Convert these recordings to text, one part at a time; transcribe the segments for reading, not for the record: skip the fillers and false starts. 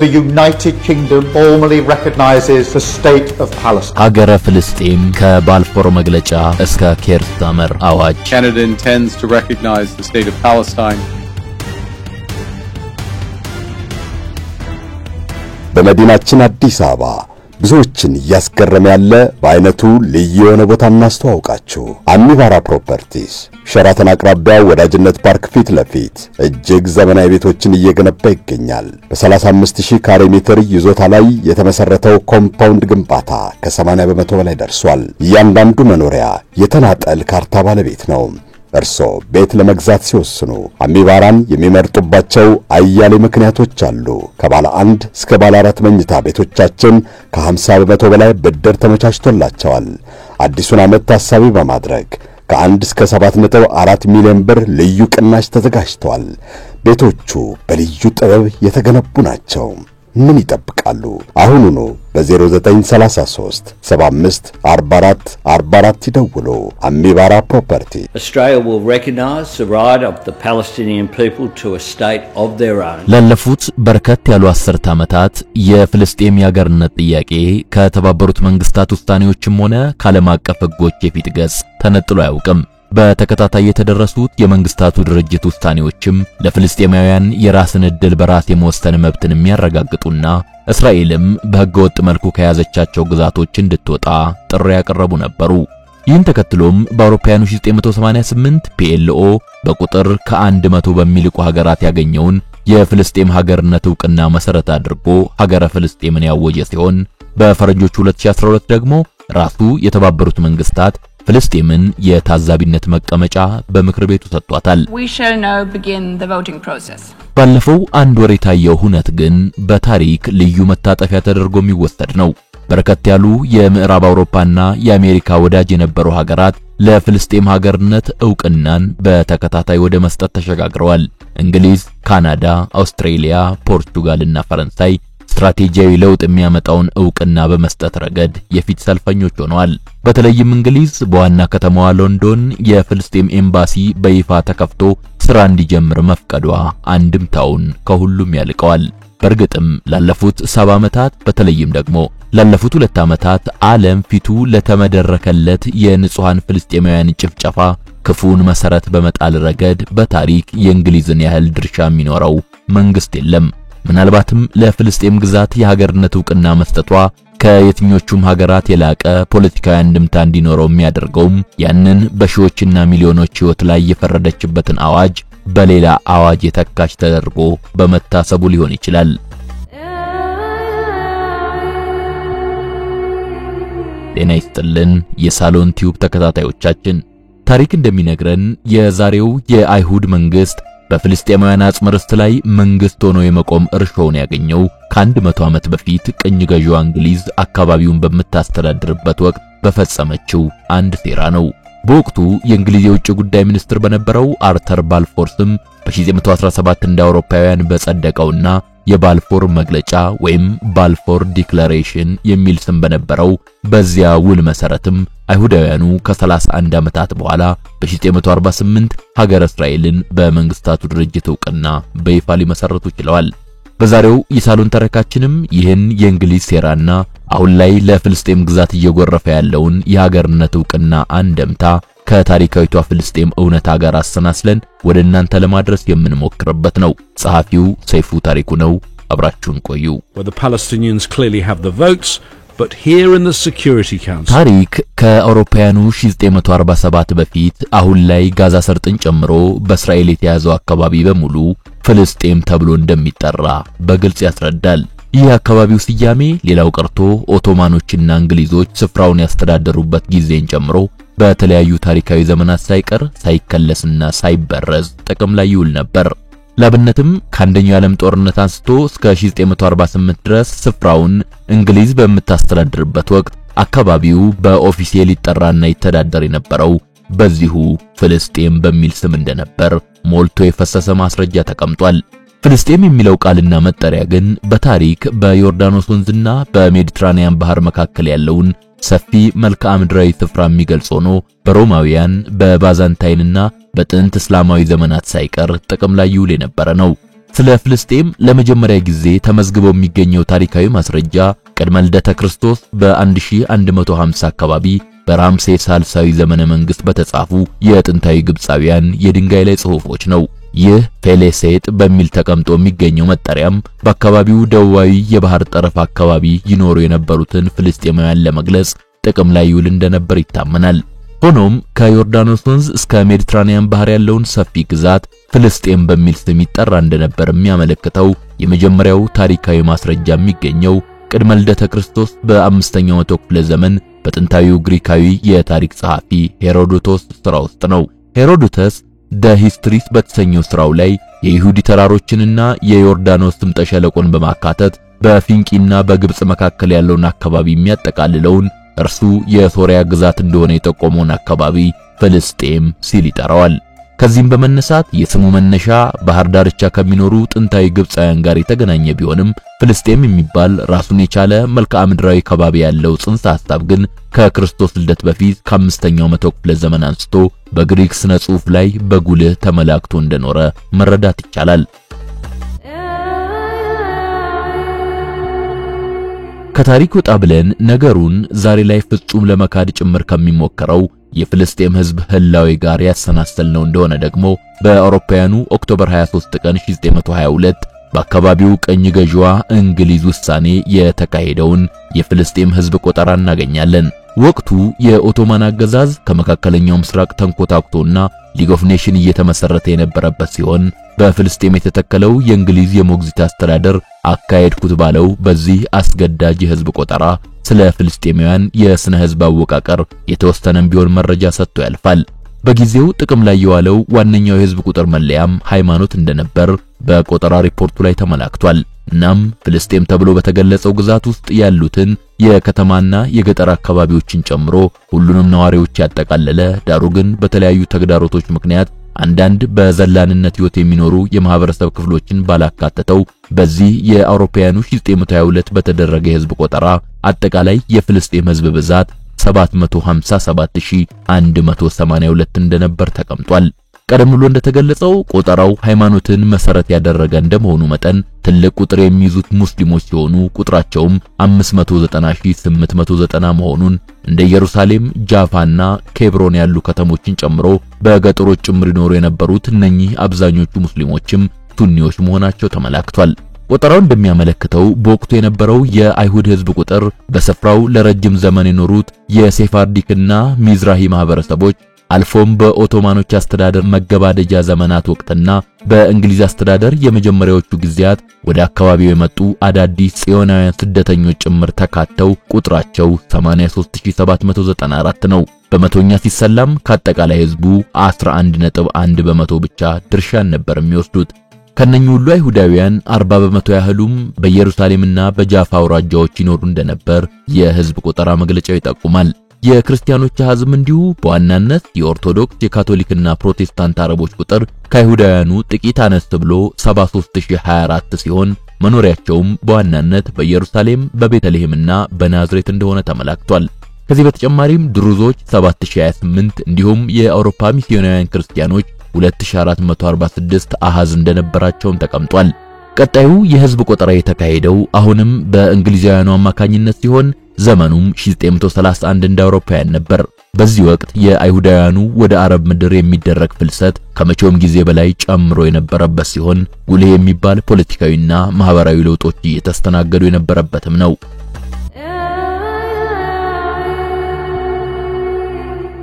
The United Kingdom formally recognizes the state of Palestine. ሀገረ ፍልስጤም ከባልፎር መግለጫ እስከ ኬርታመር አዋጅ Canada intends to recognize the state of Palestine. በመዲናችን አዲስ አበባ ብዙዎችን ያስገረመ ያለ በአይነቱ ልዩ የሆነ ቦታ እናስተዋውቃችሁ። አሚባራ ፕሮፐርቲስ ሸራተን አቅራቢያ ወዳጅነት ፓርክ ፊት ለፊት እጅግ ዘመናዊ ቤቶችን እየገነባ ይገኛል። በ35000 ካሬ ሜትር ይዞታ ላይ የተመሰረተው ኮምፓውንድ ግንባታ ከ80 በመቶ በላይ ደርሷል። እያንዳንዱ መኖሪያ የተናጠል ካርታ ባለቤት ነው። እርሶ ቤት ለመግዛት ሲወስኑ አሚባራን የሚመርጡባቸው አያሌ ምክንያቶች አሉ። ከባለ 1 እስከ ባለ 4 መኝታ ቤቶቻችን ከ50 በመቶ በላይ ብድር ተመቻችቶላቸዋል። አዲሱን ዓመት ታሳቢ በማድረግ ከ1 እስከ 7.4 ሚሊዮን ብር ልዩ ቅናሽ ተዘጋጅቷል። ቤቶቹ በልዩ ጥበብ የተገነቡ ናቸው። ምን ይጠብቃሉ? አሁኑኑ በ0933 75 44 44 ይደውሉ። አሚባራ ፕሮፐርቲ። Australia will recognise the right of the Palestinian people to a state of their own. ላለፉት በርከት ያሉ 10 ዓመታት የፍልስጤም የሀገርነት ጥያቄ ከተባበሩት መንግስታት ውሳኔዎችም ሆነ ከዓለም አቀፍ ሕጎች የፊት ገጽ ተነጥሎ አያውቅም። በተከታታይ የተደረሱት የመንግስታቱ ድርጅት ውሳኔዎችም ለፍልስጤማውያን የራስን ዕድል በራስ የመወሰን መብትን የሚያረጋግጡና እስራኤልም በሕገወጥ መልኩ ከያዘቻቸው ግዛቶች እንድትወጣ ጥሪ ያቀረቡ ነበሩ። ይህን ተከትሎም በአውሮፓውያኑ 1988 PLO በቁጥር ከ100 በሚልቁ ሀገራት ያገኘውን የፍልስጤም ሀገርነት ዕውቅና መሰረት አድርጎ ሀገረ ፍልስጤምን ያወጀ ሲሆን በፈረንጆቹ 2012 ደግሞ ራሱ የተባበሩት መንግስታት ፍልስጤምን የታዛቢነት መቀመጫ በምክር ቤቱ ሰጥቷታል። We shall now begin the voting process. ባለፈው አንድ ወር የታየው ሁነት ግን በታሪክ ልዩ መታጠፊያ ተደርጎ የሚወሰድ ነው። በርከት ያሉ የምዕራብ አውሮፓና የአሜሪካ ወዳጅ የነበሩ ሀገራት ለፍልስጤም ሀገርነት ዕውቅናን በተከታታይ ወደ መስጠት ተሸጋግረዋል። እንግሊዝ፣ ካናዳ፣ አውስትራሊያ፣ ፖርቱጋልና ፈረንሳይ ስትራቴጂያዊ ለውጥ የሚያመጣውን ዕውቅና በመስጠት ረገድ የፊት ሰልፈኞች ሆነዋል። በተለይም እንግሊዝ በዋና ከተማዋ ሎንዶን የፍልስጤም ኤምባሲ በይፋ ተከፍቶ ስራ እንዲጀምር መፍቀዷ አንድምታውን ከሁሉም ያልቀዋል። በእርግጥም ላለፉት 70 ዓመታት በተለይም ደግሞ ላለፉት 2 ዓመታት ዓለም ፊቱ ለተመደረከለት የንጹሃን ፍልስጤማውያን ጭፍጨፋ ክፉን መሰረት በመጣል ረገድ በታሪክ የእንግሊዝን ያህል ድርሻ የሚኖረው መንግስት የለም። ምናልባትም ለፍልስጤም ግዛት የሀገርነት ዕውቅና መስጠቷ ከየትኞቹም ሀገራት የላቀ ፖለቲካዊ አንድምታ እንዲኖረው የሚያደርገውም ያንን በሺዎችና ሚሊዮኖች ሕይወት ላይ የፈረደችበትን አዋጅ በሌላ አዋጅ የተካች ተደርጎ በመታሰቡ ሊሆን ይችላል። ጤና ይስጥልን የሳሎን ቲዩብ ተከታታዮቻችን፣ ታሪክ እንደሚነግረን የዛሬው የአይሁድ መንግስት በፍልስጤማውያን አጽመ ርስት ላይ መንግስት ሆኖ የመቆም እርሾውን ያገኘው ከ100 ዓመት በፊት ቅኝ ገዢዋ እንግሊዝ አካባቢውን በምታስተዳድርበት ወቅት በፈጸመችው አንድ ሴራ ነው። በወቅቱ የእንግሊዝ የውጭ ጉዳይ ሚኒስትር በነበረው አርተር ባልፎር ስም በ1917 እንደ አውሮፓውያን በጸደቀውና የባልፎር መግለጫ ወይም ባልፎር ዲክላሬሽን የሚል ስም በነበረው በዚያ ውል መሰረትም አይሁዳውያኑ ከ31 ዓመታት በኋላ በ1948 ሀገረ እስራኤልን በመንግስታቱ ድርጅት ዕውቅና በይፋ ሊመሰርቱ ችለዋል። በዛሬው የሳሎን ተረካችንም ይህን የእንግሊዝ ሴራና አሁን ላይ ለፍልስጤም ግዛት እየጎረፈ ያለውን የሀገርነት ዕውቅና አንደምታ ከታሪካዊቷ ፍልስጤም እውነታ ጋር አሰናስለን ወደ እናንተ ለማድረስ የምንሞክርበት ነው። ጸሐፊው ሰይፉ ታሪኩ ነው። አብራችሁን ቆዩ። The Palestinians clearly have the votes, but here in the Security Council ታሪክ ከአውሮፓውያኑ 1947 በፊት አሁን ላይ ጋዛ ሰርጥን ጨምሮ በእስራኤል የተያዘው አካባቢ በሙሉ ፍልስጤም ተብሎ እንደሚጠራ በግልጽ ያስረዳል። ይህ አካባቢው ስያሜ ሌላው ቀርቶ ኦቶማኖችና እንግሊዞች ስፍራውን ያስተዳደሩበት ጊዜን ጨምሮ በተለያዩ ታሪካዊ ዘመናት ሳይቀር ሳይከለስና ሳይበረዝ ጥቅም ላይ ይውል ነበር። ለአብነትም ከአንደኛው የዓለም ጦርነት አንስቶ እስከ 1948 ድረስ ስፍራውን እንግሊዝ በምታስተዳድርበት ወቅት አካባቢው በኦፊሴል ይጠራና ይተዳደር የነበረው በዚሁ ፍልስጤም በሚል ስም እንደነበር ሞልቶ የፈሰሰ ማስረጃ ተቀምጧል። ፍልስጤም የሚለው ቃልና መጠሪያ ግን በታሪክ በዮርዳኖስ ወንዝና በሜዲትራኒያን ባህር መካከል ያለውን ሰፊ መልክዓ ምድራዊ ስፍራ የሚገልጽ ሆኖ በሮማውያን በባዛንታይንና በጥንት እስላማዊ ዘመናት ሳይቀር ጥቅም ላይ ይውል የነበረ ነው። ስለ ፍልስጤም ለመጀመሪያ ጊዜ ተመዝግበው የሚገኘው ታሪካዊ ማስረጃ ቅድመ ልደተ ክርስቶስ በ1150 አካባቢ በራምሴ ሳልሳዊ ዘመነ መንግስት በተጻፉ የጥንታዊ ግብፃውያን የድንጋይ ላይ ጽሑፎች ነው። ይህ ፌሌሴጥ በሚል ተቀምጦ የሚገኘው መጠሪያም በአካባቢው ደቡባዊ የባህር ጠረፍ አካባቢ ይኖሩ የነበሩትን ፍልስጤማውያን ለመግለጽ ጥቅም ላይ ይውል እንደነበር ይታመናል። ሆኖም ከዮርዳኖስ ወንዝ እስከ ሜዲትራኒያን ባህር ያለውን ሰፊ ግዛት ፍልስጤም በሚል ስም ይጠራ እንደነበር የሚያመለክተው የመጀመሪያው ታሪካዊ ማስረጃ የሚገኘው ቅድመ ልደተ ክርስቶስ በ5ኛው መቶ ክፍለ ዘመን በጥንታዊው ግሪካዊ የታሪክ ጸሐፊ ሄሮዶቶስ ሥራ ውስጥ ነው። ሄሮዶተስ ደ ሂስትሪስ በተሰኘው ሥራው ላይ የይሁዲ ተራሮችንና የዮርዳኖስ ስምጠ ሸለቆን በማካተት በፊንቂና በግብጽ መካከል ያለውን አካባቢ የሚያጠቃልለውን እርሱ የሶሪያ ግዛት እንደሆነ የጠቆመውን አካባቢ ፍልስጤም ሲል ይጠራዋል። ከዚህም በመነሳት የስሙ መነሻ ባህር ዳርቻ ከሚኖሩ ጥንታዊ ግብፃውያን ጋር የተገናኘ ቢሆንም ፍልስጤም የሚባል ራሱን የቻለ መልክዓ ምድራዊ ከባቢ ያለው ጽንሰ ሐሳብ ግን ከክርስቶስ ልደት በፊት ከ5ኛው መቶ ክፍለ ዘመን አንስቶ በግሪክ ስነ ጽሑፍ ላይ በጉልህ ተመላክቶ እንደኖረ መረዳት ይቻላል። ከታሪክ ወጣ ብለን ነገሩን ዛሬ ላይ ፍጹም ለመካድ ጭምር ከሚሞከረው የፍልስጤም ሕዝብ ህላዌ ጋር ያሰናሰልነው እንደሆነ ደግሞ በአውሮፓውያኑ ኦክቶበር 23 ቀን 1922 በአካባቢው ቀኝ ገዢዋ እንግሊዝ ውሳኔ የተካሄደውን የፍልስጤም ሕዝብ ቆጠራ እናገኛለን። ወቅቱ የኦቶማን አገዛዝ ከመካከለኛው ምስራቅ ተንኮታክቶና ሊግ ኦፍ ኔሽን እየተመሰረተ የነበረበት ሲሆን በፍልስጤም የተተከለው የእንግሊዝ የሞግዚት አስተዳደር አካሄድኩት ባለው በዚህ አስገዳጅ የሕዝብ ቆጠራ ስለ ፍልስጤማውያን የስነ ሕዝብ አወቃቀር የተወሰነም ቢሆን መረጃ ሰጥቶ ያልፋል። በጊዜው ጥቅም ላይ የዋለው ዋነኛው የሕዝብ ቁጥር መለያም ሃይማኖት እንደነበር በቆጠራ ሪፖርቱ ላይ ተመላክቷል። እናም ፍልስጤም ተብሎ በተገለጸው ግዛት ውስጥ ያሉትን የከተማና የገጠር አካባቢዎችን ጨምሮ ሁሉንም ነዋሪዎች ያጠቃለለ ዳሩ ግን በተለያዩ ተግዳሮቶች ምክንያት አንዳንድ በዘላንነት ሕይወት የሚኖሩ የማህበረሰብ ክፍሎችን ባላካተተው በዚህ የአውሮፓውያኑ 1922 በተደረገ የሕዝብ ቆጠራ አጠቃላይ የፍልስጤም ሕዝብ ብዛት 757182 እንደነበር ተቀምጧል። ቀደም ብሎ እንደተገለጸው ቆጠራው ሃይማኖትን መሰረት ያደረገ እንደመሆኑ መጠን ትልቅ ቁጥር የሚይዙት ሙስሊሞች ሲሆኑ ቁጥራቸውም 590890 መሆኑን እንደ ኢየሩሳሌም፣ ጃፋና ኬብሮን ያሉ ከተሞችን ጨምሮ በገጠሮች ጭምር ይኖሩ የነበሩት እነኚህ አብዛኞቹ ሙስሊሞችም ሱኒዎች መሆናቸው ተመላክቷል። ቆጠራው እንደሚያመለክተው በወቅቱ የነበረው የአይሁድ ሕዝብ ቁጥር በስፍራው ለረጅም ዘመን የኖሩት የሴፋርዲክና ሚዝራሂ ማህበረሰቦች አልፎም በኦቶማኖች አስተዳደር መገባደጃ ዘመናት ወቅትና በእንግሊዝ አስተዳደር የመጀመሪያዎቹ ጊዜያት ወደ አካባቢው የመጡ አዳዲስ ጽዮናውያን ስደተኞች ጭምር ተካተው ቁጥራቸው 83794 ነው። በመቶኛ ሲሰላም ከአጠቃላይ ሕዝቡ 11.1 በመቶ ብቻ ድርሻን ነበር የሚወስዱት። ከነኚህ ሁሉ አይሁዳውያን 40 በመቶ ያህሉም በኢየሩሳሌምና በጃፋ አውራጃዎች ይኖሩ እንደነበር የሕዝብ ቆጠራ መግለጫው ይጠቁማል። የክርስቲያኖች አሃዝም እንዲሁ በዋናነት የኦርቶዶክስ የካቶሊክና ፕሮቴስታንት አረቦች ቁጥር ከአይሁዳውያኑ ጥቂት አነስ ብሎ 73024 ሲሆን መኖሪያቸውም በዋናነት በኢየሩሳሌም በቤተልሔምና በናዝሬት እንደሆነ ተመላክቷል። ከዚህ በተጨማሪም ድሩዞች 7028 እንዲሁም የአውሮፓ ሚስዮናውያን ክርስቲያኖች 2446 አሃዝ እንደነበራቸውም ተቀምጧል። ቀጣዩ የሕዝብ ቆጠራ የተካሄደው አሁንም በእንግሊዛውያኑ አማካኝነት ሲሆን ዘመኑም 1931 እንደ አውሮፓውያን ነበር። በዚህ ወቅት የአይሁዳውያኑ ወደ አረብ ምድር የሚደረግ ፍልሰት ከመቼውም ጊዜ በላይ ጨምሮ የነበረበት ሲሆን ጉልህ የሚባል ፖለቲካዊና ማህበራዊ ለውጦች እየተስተናገዱ የነበረበትም ነው።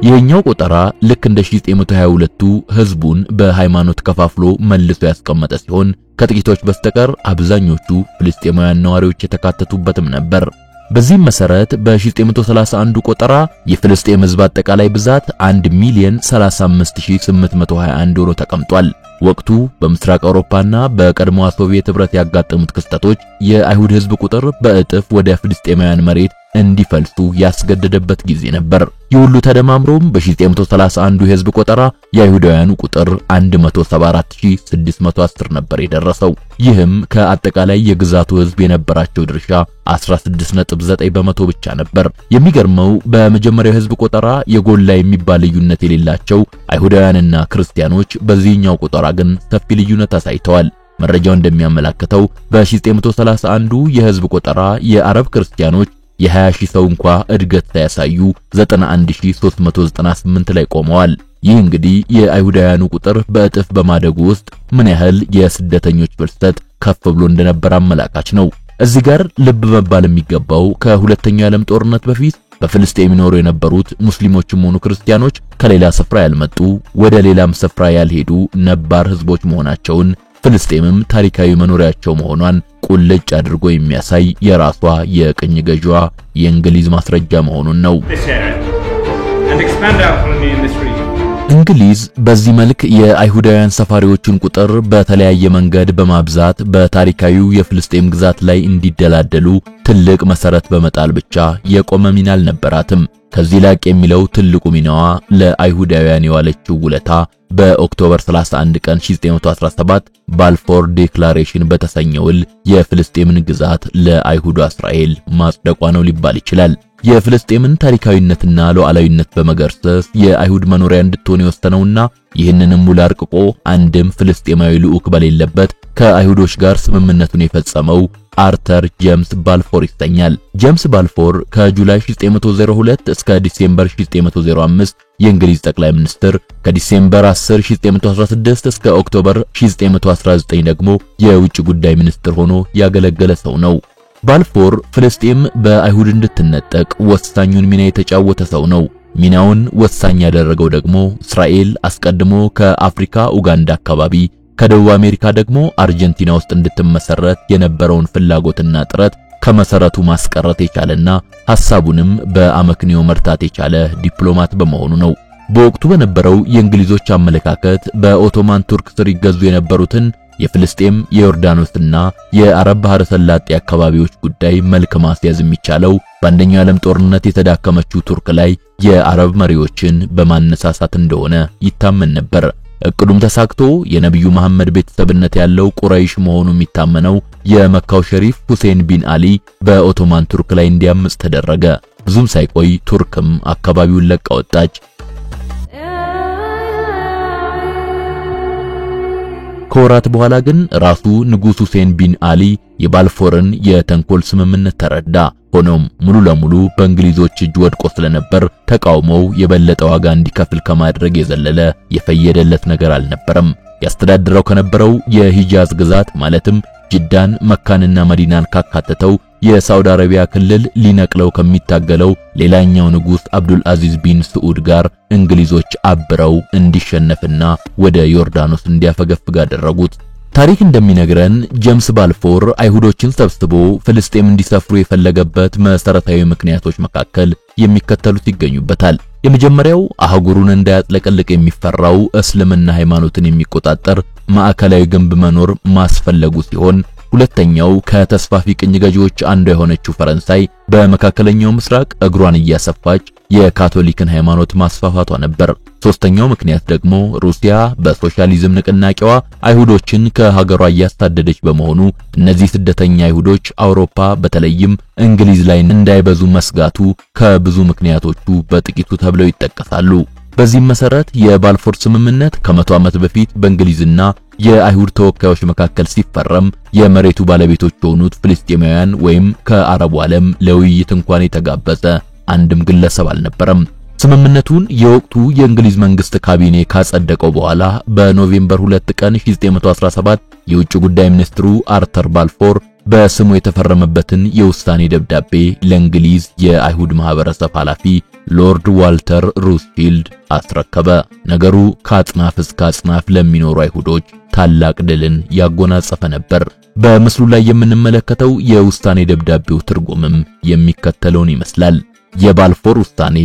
ይህኛው ቆጠራ ልክ እንደ 1922ቱ ሕዝቡን በሃይማኖት ከፋፍሎ መልሶ ያስቀመጠ ሲሆን ከጥቂቶች በስተቀር አብዛኞቹ ፍልስጤማውያን ነዋሪዎች የተካተቱበትም ነበር። በዚህም መሰረት በ1931 ቆጠራ የፍልስጤም ሕዝብ አጠቃላይ ብዛት 1,035,821 ሆኖ ተቀምጧል። ወቅቱ በምስራቅ አውሮፓና በቀድሞዋ ሶቪየት ኅብረት ያጋጠሙት ክስተቶች የአይሁድ ሕዝብ ቁጥር በእጥፍ ወደ ፍልስጤማውያን መሬት እንዲፈልሱ ያስገደደበት ጊዜ ነበር። ይሁሉ ተደማምሮም በ1931 የሕዝብ ቆጠራ የአይሁዳውያኑ ቁጥር 174610 ነበር የደረሰው። ይህም ከአጠቃላይ የግዛቱ ሕዝብ የነበራቸው ድርሻ 16.9 በመቶ ብቻ ነበር። የሚገርመው በመጀመሪያው ሕዝብ ቆጠራ የጎላ የሚባል ልዩነት የሌላቸው አይሁዳውያንና ክርስቲያኖች በዚህኛው ቆጠራ ግን ሰፊ ልዩነት አሳይተዋል። መረጃው እንደሚያመለክተው በ1931 የህዝብ ቆጠራ የአረብ ክርስቲያኖች የ20,000 ሰው እንኳ እድገት ሳያሳዩ 91,398 ላይ ቆመዋል። ይህ እንግዲህ የአይሁዳውያኑ ቁጥር በእጥፍ በማደጉ ውስጥ ምን ያህል የስደተኞች ፍልሰት ከፍ ብሎ እንደነበር አመላካች ነው። እዚህ ጋር ልብ መባል የሚገባው ከሁለተኛው የዓለም ጦርነት በፊት በፍልስጤም ይኖሩ የነበሩት ሙስሊሞችም ሆኑ ክርስቲያኖች ከሌላ ስፍራ ያልመጡ ወደ ሌላም ስፍራ ያልሄዱ ነባር ህዝቦች መሆናቸውን ፍልስጤምም ታሪካዊ መኖሪያቸው መሆኗን ቁልጭ አድርጎ የሚያሳይ የራሷ የቅኝ ገዥዋ የእንግሊዝ ማስረጃ መሆኑን ነው። እንግሊዝ በዚህ መልክ የአይሁዳውያን ሰፋሪዎችን ቁጥር በተለያየ መንገድ በማብዛት በታሪካዊው የፍልስጤም ግዛት ላይ እንዲደላደሉ ትልቅ መሰረት በመጣል ብቻ የቆመ ሚና አልነበራትም። ከዚህ ላቅ የሚለው ትልቁ ሚናዋ ለአይሁዳውያን የዋለችው ውለታ በኦክቶበር 31 ቀን 1917 ባልፎር ዲክላሬሽን በተሰኘው የፍልስጤምን ግዛት ለአይሁዷ እስራኤል ማጽደቋ ነው ሊባል ይችላል። የፍልስጤምን ታሪካዊነትና ሉዓላዊነት በመገርሰስ የአይሁድ መኖሪያ እንድትሆን የወሰነውና ይህንንም ውል አርቅቆ አንድም ፍልስጤማዊ ልዑክ በሌለበት ከአይሁዶች ጋር ስምምነቱን የፈጸመው አርተር ጄምስ ባልፎር ይሰኛል። ጄምስ ባልፎር ከጁላይ 1902 እስከ ዲሴምበር 1905 የእንግሊዝ ጠቅላይ ሚኒስትር፣ ከዲሴምበር 10 1916 እስከ ኦክቶበር 1919 ደግሞ የውጭ ጉዳይ ሚኒስትር ሆኖ ያገለገለ ሰው ነው። ባልፎር ፍልስጤም በአይሁድ እንድትነጠቅ ወሳኙን ሚና የተጫወተ ሰው ነው። ሚናውን ወሳኝ ያደረገው ደግሞ እስራኤል አስቀድሞ ከአፍሪካ ኡጋንዳ አካባቢ ከደቡብ አሜሪካ ደግሞ አርጀንቲና ውስጥ እንድትመሰረት የነበረውን ፍላጎትና ጥረት ከመሰረቱ ማስቀረት የቻለና ሐሳቡንም በአመክንዮ መርታት የቻለ ዲፕሎማት በመሆኑ ነው። በወቅቱ በነበረው የእንግሊዞች አመለካከት በኦቶማን ቱርክ ስር ይገዙ የነበሩትን የፍልስጤም የዮርዳኖስና የአረብ ባህረ ሰላጤ አካባቢዎች ጉዳይ መልክ ማስያዝ የሚቻለው በአንደኛው የዓለም ጦርነት የተዳከመችው ቱርክ ላይ የአረብ መሪዎችን በማነሳሳት እንደሆነ ይታመን ነበር። እቅዱም ተሳክቶ የነብዩ መሐመድ ቤተሰብነት ያለው ቁረይሽ መሆኑ የሚታመነው የመካው ሸሪፍ ሁሴን ቢን አሊ በኦቶማን ቱርክ ላይ እንዲያምጽ ተደረገ። ብዙም ሳይቆይ ቱርክም አካባቢውን ለቃ ወጣች። ከወራት በኋላ ግን ራሱ ንጉስ ሁሴን ቢን አሊ የባልፎርን የተንኮል ስምምነት ተረዳ። ሆኖም ሙሉ ለሙሉ በእንግሊዞች እጅ ወድቆ ስለነበር ተቃውሞው የበለጠ ዋጋ እንዲከፍል ከማድረግ የዘለለ የፈየደለት ነገር አልነበረም። ያስተዳድረው ከነበረው የሂጃዝ ግዛት ማለትም ጅዳን፣ መካንና መዲናን ካካተተው የሳውዲ አረቢያ ክልል ሊነቅለው ከሚታገለው ሌላኛው ንጉስ አብዱል አዚዝ ቢን ስዑድ ጋር እንግሊዞች አብረው እንዲሸነፍና ወደ ዮርዳኖስ እንዲያፈገፍግ አደረጉት። ታሪክ እንደሚነግረን ጄምስ ባልፎር አይሁዶችን ሰብስቦ ፍልስጤም እንዲሰፍሩ የፈለገበት መሰረታዊ ምክንያቶች መካከል የሚከተሉት ይገኙበታል። የመጀመሪያው አህጉሩን እንዳያጥለቀልቅ የሚፈራው እስልምና ሃይማኖትን የሚቆጣጠር ማዕከላዊ ግንብ መኖር ማስፈለጉ ሲሆን፣ ሁለተኛው ከተስፋፊ ቅኝ ገዢዎች አንዷ የሆነችው ፈረንሳይ በመካከለኛው ምስራቅ እግሯን እያሰፋች የካቶሊክን ሃይማኖት ማስፋፋቷ ነበር። ሶስተኛው ምክንያት ደግሞ ሩሲያ በሶሻሊዝም ንቅናቄዋ አይሁዶችን ከሀገሯ እያሳደደች በመሆኑ እነዚህ ስደተኛ አይሁዶች አውሮፓ በተለይም እንግሊዝ ላይ እንዳይበዙ መስጋቱ ከብዙ ምክንያቶቹ በጥቂቱ ተብለው ይጠቀሳሉ። በዚህ መሰረት የባልፎር ስምምነት ከ100 ዓመት በፊት በእንግሊዝና የአይሁድ ተወካዮች መካከል ሲፈረም የመሬቱ ባለቤቶች የሆኑት ፍልስጤማውያን ወይም ከአረቡ ዓለም ለውይይት እንኳን የተጋበዘ አንድም ግለሰብ አልነበረም። ስምምነቱን የወቅቱ የእንግሊዝ መንግስት ካቢኔ ካጸደቀው በኋላ በኖቬምበር 2 ቀን 1917 የውጭ ጉዳይ ሚኒስትሩ አርተር ባልፎር በስሙ የተፈረመበትን የውሳኔ ደብዳቤ ለእንግሊዝ የአይሁድ ማህበረሰብ ኃላፊ ሎርድ ዋልተር ሩስፊልድ አስረከበ። ነገሩ ከአጽናፍ እስከ አጽናፍ ለሚኖሩ አይሁዶች ታላቅ ድልን ያጎናጸፈ ነበር። በምስሉ ላይ የምንመለከተው የውሳኔ ደብዳቤው ትርጉምም የሚከተለውን ይመስላል። የባልፎር ውሳኔ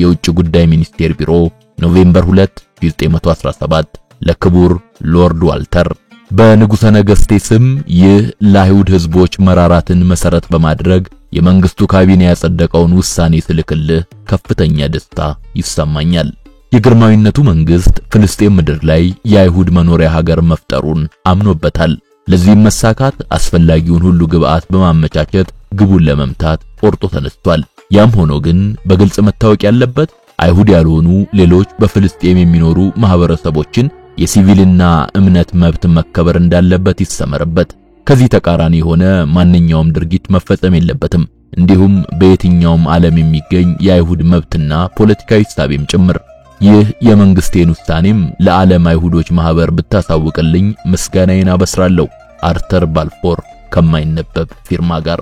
የውጭ ጉዳይ ሚኒስቴር ቢሮ ኖቬምበር 2 1917 ለክቡር ሎርድ ዋልተር በንጉሠ ነገሥቴ ስም ይህ ለአይሁድ ሕዝቦች መራራትን መሰረት በማድረግ የመንግስቱ ካቢኔ ያጸደቀውን ውሳኔ ስልክልህ ከፍተኛ ደስታ ይሰማኛል። የግርማዊነቱ መንግስት ፍልስጤም ምድር ላይ የአይሁድ መኖሪያ ሀገር መፍጠሩን አምኖበታል። ለዚህም መሳካት አስፈላጊውን ሁሉ ግብአት በማመቻቸት ግቡን ለመምታት ቆርጦ ተነስቷል። ያም ሆኖ ግን በግልጽ መታወቅ ያለበት አይሁድ ያልሆኑ ሌሎች በፍልስጤም የሚኖሩ ማህበረሰቦችን የሲቪልና እምነት መብት መከበር እንዳለበት ይሰመርበት። ከዚህ ተቃራኒ የሆነ ማንኛውም ድርጊት መፈጸም የለበትም። እንዲሁም በየትኛውም ዓለም የሚገኝ የአይሁድ መብትና ፖለቲካዊ ሐሳብም ጭምር። ይህ የመንግስቴን ውሳኔም ለዓለም አይሁዶች ማህበር ብታሳውቅልኝ ምስጋናዬን አበስራለሁ። አርተር ባልፎር ከማይነበብ ፊርማ ጋር።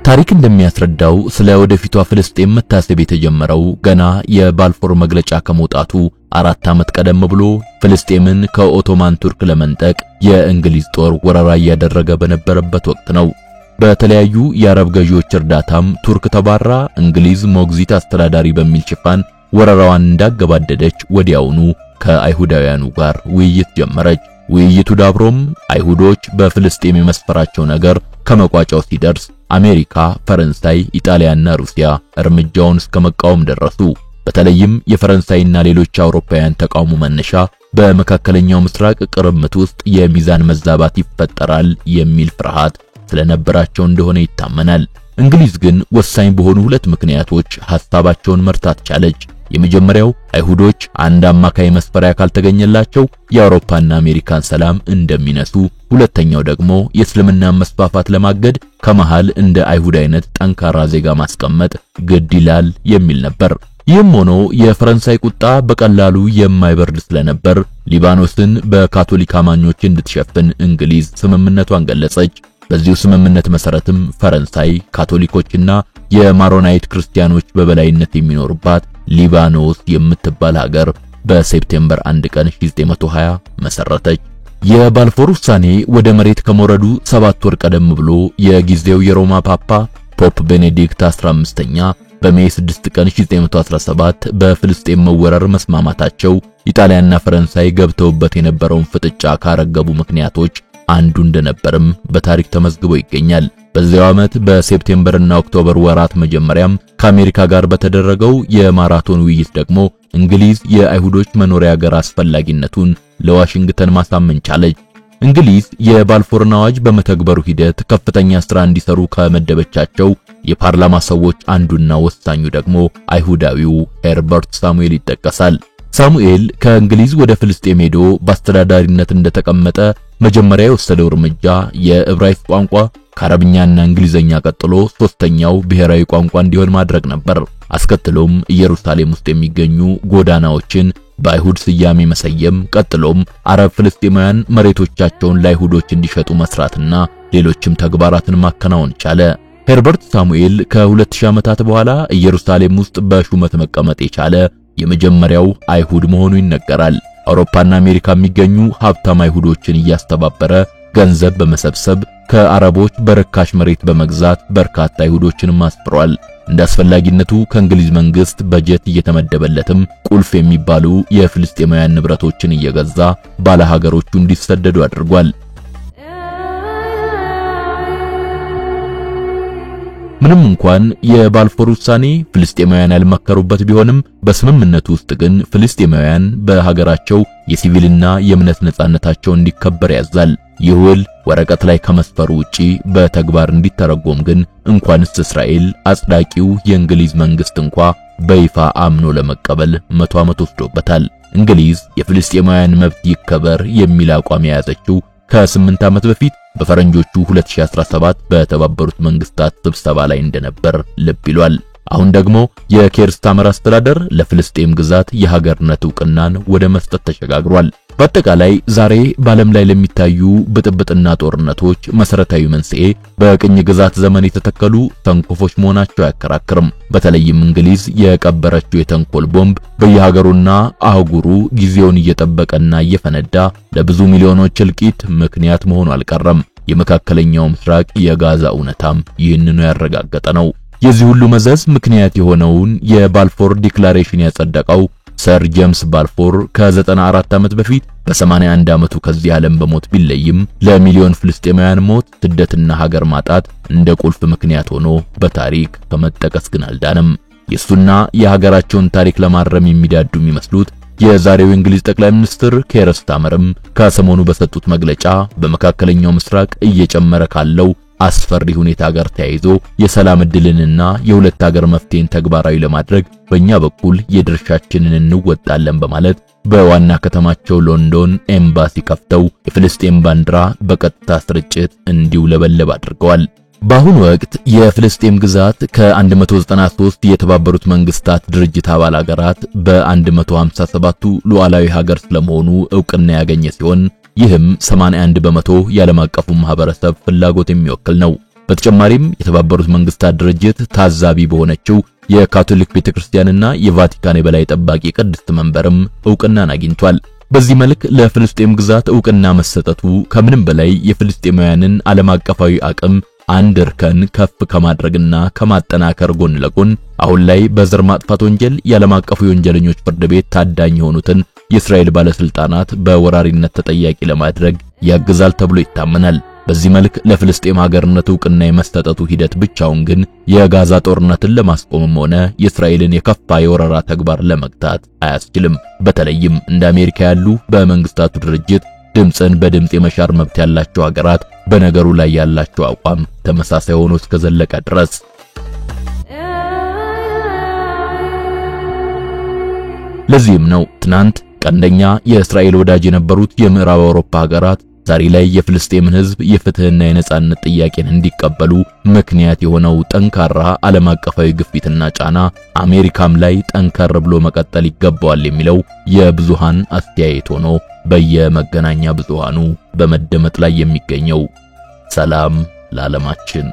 ታሪክ እንደሚያስረዳው ስለ ወደፊቷ ፍልስጤም መታሰብ የተጀመረው ገና የባልፎር መግለጫ ከመውጣቱ 4 ዓመት ቀደም ብሎ ፍልስጤምን ከኦቶማን ቱርክ ለመንጠቅ የእንግሊዝ ጦር ወረራ እያደረገ በነበረበት ወቅት ነው። በተለያዩ የአረብ ገዢዎች እርዳታም ቱርክ ተባራ እንግሊዝ ሞግዚት አስተዳዳሪ በሚል ሽፋን ወረራዋን እንዳገባደደች ወዲያውኑ ከአይሁዳውያኑ ጋር ውይይት ጀመረች። ውይይቱ ዳብሮም አይሁዶች በፍልስጤም የመስፈራቸው ነገር ከመቋጫው ሲደርስ አሜሪካ፣ ፈረንሳይ፣ ኢጣሊያና ሩሲያ እርምጃውን እስከ መቃወም ደረሱ። በተለይም የፈረንሳይና ሌሎች አውሮፓውያን ተቃውሞ መነሻ በመካከለኛው ምስራቅ ቅርምት ውስጥ የሚዛን መዛባት ይፈጠራል የሚል ፍርሃት ስለነበራቸው እንደሆነ ይታመናል። እንግሊዝ ግን ወሳኝ በሆኑ 2 ምክንያቶች ሐሳባቸውን መርታት ቻለች። የመጀመሪያው አይሁዶች አንድ አማካይ መስፈሪያ ካልተገኘላቸው የአውሮፓና አሜሪካን ሰላም እንደሚነሱ፣ ሁለተኛው ደግሞ የእስልምና መስፋፋት ለማገድ ከመሃል እንደ አይሁድ አይነት ጠንካራ ዜጋ ማስቀመጥ ግድ ይላል የሚል ነበር። ይህም ሆኖ የፈረንሳይ ቁጣ በቀላሉ የማይበርድ ስለነበር ሊባኖስን በካቶሊክ አማኞች እንድትሸፍን እንግሊዝ ስምምነቷን ገለጸች። በዚሁ ስምምነት መሰረትም ፈረንሳይ ካቶሊኮችና የማሮናይት ክርስቲያኖች በበላይነት የሚኖርባት ሊባኖስ የምትባል ሀገር በሴፕቴምበር 1 ቀን 1920 መሰረተች። የባልፎር ውሳኔ ወደ መሬት ከመውረዱ 7 ወር ቀደም ብሎ የጊዜው የሮማ ፓፓ ፖፕ ቤኔዲክት 15ኛ በሜይ 6 ቀን 1917 በፍልስጤም መወረር መስማማታቸው ኢጣሊያና ፈረንሳይ ገብተውበት የነበረውን ፍጥጫ ካረገቡ ምክንያቶች አንዱ እንደነበርም በታሪክ ተመዝግቦ ይገኛል። በዚያው ዓመት በሴፕቴምበርና ኦክቶበር ወራት መጀመሪያም ከአሜሪካ ጋር በተደረገው የማራቶን ውይይት ደግሞ እንግሊዝ የአይሁዶች መኖሪያ ሀገር አስፈላጊነቱን ለዋሽንግተን ማሳመን ቻለች። እንግሊዝ የባልፎርን አዋጅ በመተግበሩ ሂደት ከፍተኛ ሥራ እንዲሰሩ ከመደበቻቸው የፓርላማ ሰዎች አንዱና ወሳኙ ደግሞ አይሁዳዊው ሄርበርት ሳሙኤል ይጠቀሳል። ሳሙኤል ከእንግሊዝ ወደ ፍልስጤም ሄዶ በአስተዳዳሪነት እንደተቀመጠ መጀመሪያ የወሰደው እርምጃ የዕብራይስጥ ቋንቋ ከአረብኛና እንግሊዘኛ ቀጥሎ 3ኛው ብሔራዊ ቋንቋ እንዲሆን ማድረግ ነበር። አስከትሎም ኢየሩሳሌም ውስጥ የሚገኙ ጎዳናዎችን በአይሁድ ስያሜ መሰየም፣ ቀጥሎም አረብ ፍልስጤማውያን መሬቶቻቸውን ለአይሁዶች እንዲሸጡ መስራትና ሌሎችም ተግባራትን ማከናወን ቻለ። ሄርበርት ሳሙኤል ከ2000 ዓመታት በኋላ ኢየሩሳሌም ውስጥ በሹመት መቀመጥ የቻለ የመጀመሪያው አይሁድ መሆኑ ይነገራል። አውሮፓና አሜሪካ የሚገኙ ሀብታም አይሁዶችን እያስተባበረ ገንዘብ በመሰብሰብ ከአረቦች በርካሽ መሬት በመግዛት በርካታ አይሁዶችን አስፍሯል። እንደ አስፈላጊነቱ ከእንግሊዝ መንግስት በጀት እየተመደበለትም ቁልፍ የሚባሉ የፍልስጤማውያን ንብረቶችን እየገዛ ባለሀገሮቹ እንዲሰደዱ አድርጓል። ምንም እንኳን የባልፎር ውሳኔ ፍልስጤማውያን ያልመከሩበት ቢሆንም በስምምነቱ ውስጥ ግን ፍልስጤማውያን በሀገራቸው የሲቪልና የእምነት ነጻነታቸው እንዲከበር ያዛል። ይህ ውል ወረቀት ላይ ከመስፈሩ ውጪ በተግባር እንዲተረጎም ግን እንኳንስ እስራኤል አጽዳቂው የእንግሊዝ መንግስት እንኳ በይፋ አምኖ ለመቀበል 100 ዓመት ወስዶበታል። እንግሊዝ የፍልስጤማውያን መብት ይከበር የሚል አቋም የያዘችው ከ8 ዓመት በፊት በፈረንጆቹ 2017 በተባበሩት መንግስታት ስብሰባ ላይ እንደነበር ልብ ይሏል። አሁን ደግሞ የኬር ስታመር አስተዳደር ለፍልስጤም ግዛት የሀገርነት ዕውቅናን ወደ መስጠት ተሸጋግሯል። በአጠቃላይ ዛሬ በዓለም ላይ ለሚታዩ ብጥብጥና ጦርነቶች መሰረታዊ መንስኤ በቅኝ ግዛት ዘመን የተተከሉ ተንኮፎች መሆናቸው አያከራክርም። በተለይም እንግሊዝ የቀበረችው የተንኮል ቦምብ በየሀገሩና አህጉሩ ጊዜውን እየጠበቀና እየፈነዳ ለብዙ ሚሊዮኖች እልቂት ምክንያት መሆኑ አልቀረም። የመካከለኛው ምስራቅ የጋዛ እውነታም ይህንኑ ያረጋገጠ ነው። የዚህ ሁሉ መዘዝ ምክንያት የሆነውን የባልፎር ዲክላሬሽን ያጸደቀው ሰር ጄምስ ባልፎር ከ94 ዓመት በፊት በ81 ዓመቱ ከዚህ ዓለም በሞት ቢለይም ለሚሊዮን ፍልስጤማውያን ሞት፣ ስደትና ሀገር ማጣት እንደ ቁልፍ ምክንያት ሆኖ በታሪክ ከመጠቀስ ግን አልዳንም። የሱና የሀገራቸውን ታሪክ ለማረም የሚዳዱ የሚመስሉት የዛሬው እንግሊዝ ጠቅላይ ሚኒስትር ኬር ስታመርም ከሰሞኑ በሰጡት መግለጫ በመካከለኛው ምስራቅ እየጨመረ ካለው አስፈሪ ሁኔታ ጋር ተያይዞ የሰላም ዕድልንና የሁለት ሀገር መፍትሄን ተግባራዊ ለማድረግ በእኛ በኩል የድርሻችንን እንወጣለን በማለት በዋና ከተማቸው ሎንዶን ኤምባሲ ከፍተው የፍልስጤም ባንዲራ በቀጥታ ስርጭት እንዲውለበለብ አድርገዋል። በአሁኑ ወቅት የፍልስጤም ግዛት ከ193 የተባበሩት መንግስታት ድርጅት አባል ሀገራት በ157ቱ ሉዓላዊ ሀገር ስለመሆኑ ዕውቅና ያገኘ ሲሆን ይህም 81 በመቶ የዓለም አቀፉ ማህበረሰብ ፍላጎት የሚወክል ነው። በተጨማሪም የተባበሩት መንግስታት ድርጅት ታዛቢ በሆነችው የካቶሊክ ቤተክርስቲያንና የቫቲካን የበላይ ጠባቂ ቅድስት መንበርም ዕውቅናን አግኝቷል። በዚህ መልክ ለፍልስጤም ግዛት ዕውቅና መሰጠቱ ከምንም በላይ የፍልስጤማውያንን ዓለም አቀፋዊ አቅም አንድ እርከን ከፍ ከማድረግና ከማጠናከር ጎን ለጎን አሁን ላይ በዘር ማጥፋት ወንጀል የዓለም አቀፉ የወንጀለኞች ፍርድ ቤት ታዳኝ የሆኑትን የእስራኤል ባለስልጣናት በወራሪነት ተጠያቂ ለማድረግ ያግዛል ተብሎ ይታመናል። በዚህ መልክ ለፍልስጤም ሀገርነት ዕውቅና የመሰጠቱ ሂደት ብቻውን ግን የጋዛ ጦርነትን ለማስቆምም ሆነ የእስራኤልን የከፋ የወረራ ተግባር ለመግታት አያስችልም። በተለይም እንደ አሜሪካ ያሉ በመንግስታቱ ድርጅት ድምጽን በድምጽ የመሻር መብት ያላቸው ሀገራት በነገሩ ላይ ያላቸው አቋም ተመሳሳይ ሆኖ እስከዘለቀ ድረስ ለዚህም ነው ትናንት ቀንደኛ የእስራኤል ወዳጅ የነበሩት የምዕራብ አውሮፓ ሀገራት ዛሬ ላይ የፍልስጤምን ሕዝብ የፍትህና የነጻነት ጥያቄን እንዲቀበሉ ምክንያት የሆነው ጠንካራ ዓለም አቀፋዊ ግፊትና ጫና አሜሪካም ላይ ጠንከር ብሎ መቀጠል ይገባዋል የሚለው የብዙሃን አስተያየት ሆኖ በየመገናኛ ብዙሃኑ በመደመጥ ላይ የሚገኘው። ሰላም ለዓለማችን።